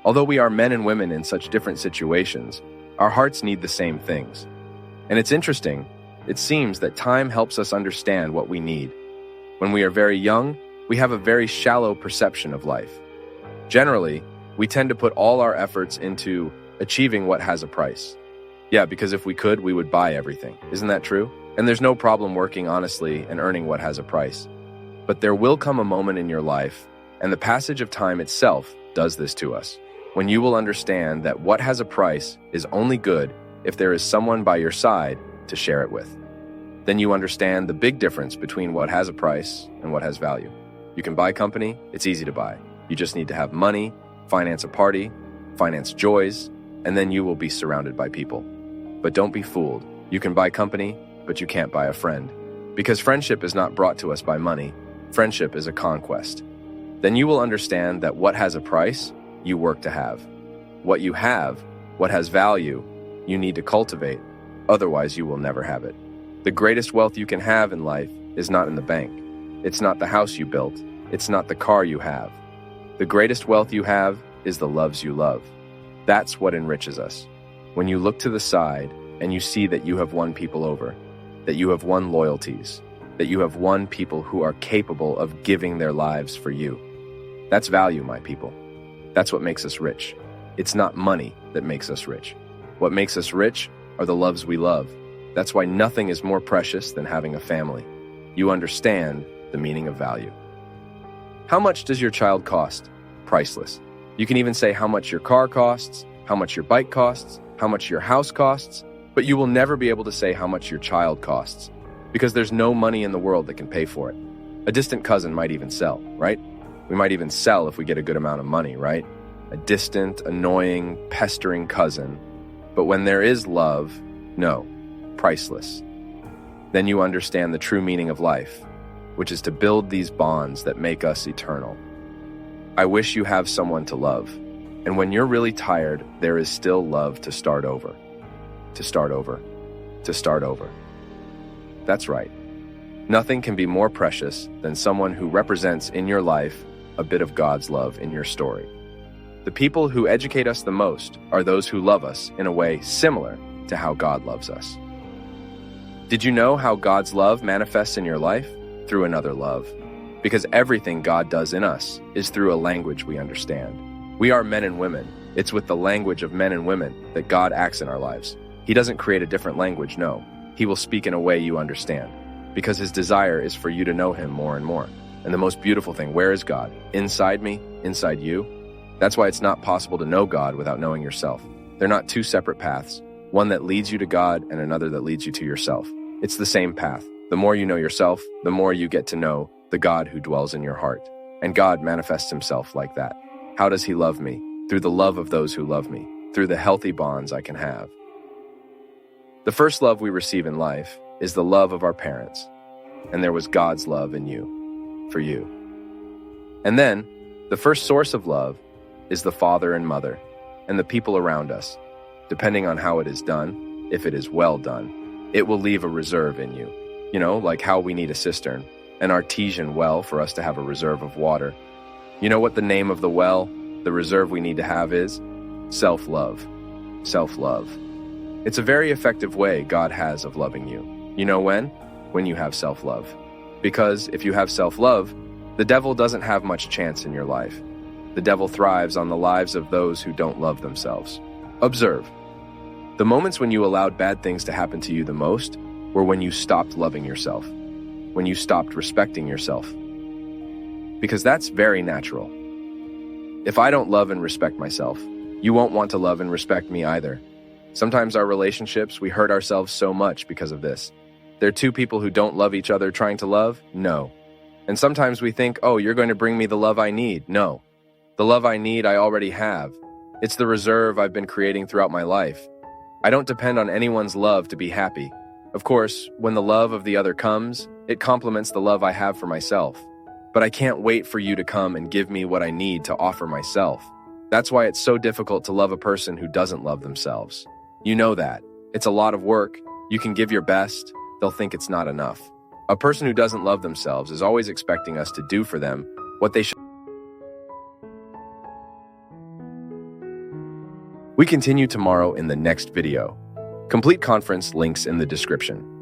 Although we are men and women in such different situations, our hearts need the same things. And it's interesting, it seems that time helps us understand what we need. When we are very young, we have a very shallow perception of life. Generally, we tend to put all our efforts into achieving what has a price. Yeah, because if we could, we would buy everything. Isn't that true? And there's no problem working honestly and earning what has a price. But there will come a moment in your life, and the passage of time itself does this to us, when you will understand that what has a price is only good if there is someone by your side to share it with. Then you understand the big difference between what has a price and what has value. You can buy company, it's easy to buy. You just need to have money, finance a party, finance joys, and then you will be surrounded by people. But don't be fooled. You can buy company, but you can't buy a friend. Because friendship is not brought to us by money. Friendship is a conquest. Then you will understand that what has a price, you work to have. What you have, what has value, you need to cultivate. Otherwise, you will never have it. The greatest wealth you can have in life is not in the bank. It's not the house you built. It's not the car you have. The greatest wealth you have is the loves you love. That's what enriches us. When you look to the side and you see that you have won people over, that you have won loyalties, that you have won people who are capable of giving their lives for you. That's value, my people. That's what makes us rich. It's not money that makes us rich. What makes us rich are the loves we love. That's why nothing is more precious than having a family. You understand the meaning of value. How much does your child cost? Priceless. You can even say how much your car costs, how much your bike costs, how much your house costs, but you will never be able to say how much your child costs, because there's no money in the world that can pay for it. A distant cousin might even sell, right? We might even sell if we get a good amount of money, right? A distant, annoying, pestering cousin. But when there is love, no, priceless. Then you understand the true meaning of life, which is to build these bonds that make us eternal. I wish you have someone to love. And when you're really tired, there is still love to start over. To start over. To start over. That's right. Nothing can be more precious than someone who represents in your life a bit of God's love in your story. The people who educate us the most are those who love us in a way similar to how God loves us. Did you know how God's love manifests in your life? Through another love. Because everything God does in us is through a language we understand. We are men and women. It's with the language of men and women that God acts in our lives. He doesn't create a different language, no. He will speak in a way you understand. Because his desire is for you to know him more and more. And the most beautiful thing, where is God? Inside me? Inside you? That's why it's not possible to know God without knowing yourself. They're not two separate paths, one that leads you to God and another that leads you to yourself. It's the same path. The more you know yourself, the more you get to know the God who dwells in your heart. And God manifests himself like that. How does he love me? Through the love of those who love me, through the healthy bonds I can have. The first love we receive in life is the love of our parents. And there was God's love in you, for you. And then, the first source of love is the father and mother, and the people around us. Depending on how it is done, if it is well done, it will leave a reserve in you. You know, like how we need a cistern, an artesian well for us to have a reserve of water. You know what the name of the well, the reserve we need to have is? Self-love. Self-love. It's a very effective way God has of loving you. You know when? When you have self-love. Because if you have self-love, the devil doesn't have much chance in your life. The devil thrives on the lives of those who don't love themselves. Observe. The moments when you allowed bad things to happen to you the most were when you stopped loving yourself, when you stopped respecting yourself. Because that's very natural. If I don't love and respect myself, you won't want to love and respect me either. Sometimes our relationships, we hurt ourselves so much because of this. They're two people who don't love each other trying to love? No. And sometimes we think, oh, you're going to bring me the love I need. No. The love I need, I already have. It's the reserve I've been creating throughout my life. I don't depend on anyone's love to be happy. Of course, when the love of the other comes, it complements the love I have for myself. But I can't wait for you to come and give me what I need to offer myself. That's why it's so difficult to love a person who doesn't love themselves. You know that. It's a lot of work. You can give your best. They'll think it's not enough. A person who doesn't love themselves is always expecting us to do for them what they should. We continue tomorrow in the next video. Complete conference links in the description.